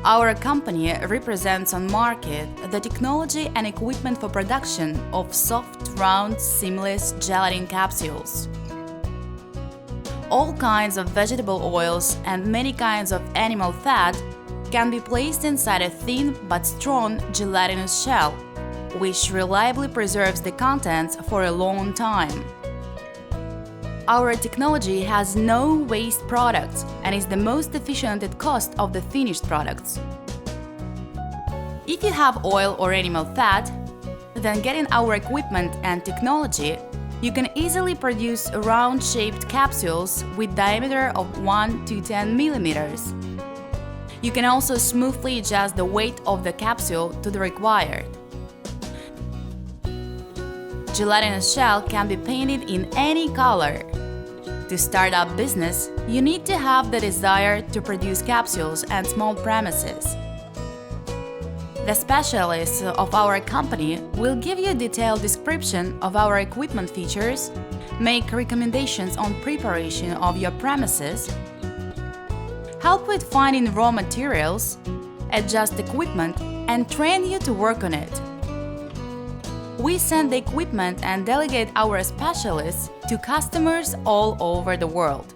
Our company represents on market the technology and equipment for production of soft, round, seamless gelatin capsules. All kinds of vegetable oils and many kinds of animal fat can be placed inside a thin but strong gelatinous shell, which reliably preserves the contents for a long time. Our technology has no waste products and is the most efficient at cost of the finished products. If you have oil or animal fat, then getting our equipment and technology, you can easily produce round-shaped capsules with diameter of 1 to 10 millimeters. You can also smoothly adjust the weight of the capsule to the required. Gelatinous shell can be painted in any color. To start up business, you need to have the desire to produce capsules and small premises. The specialists of our company will give you a detailed description of our equipment features, make recommendations on preparation of your premises, help with finding raw materials, adjust equipment, and train you to work on it. We send the equipment and delegate our specialists to customers all over the world.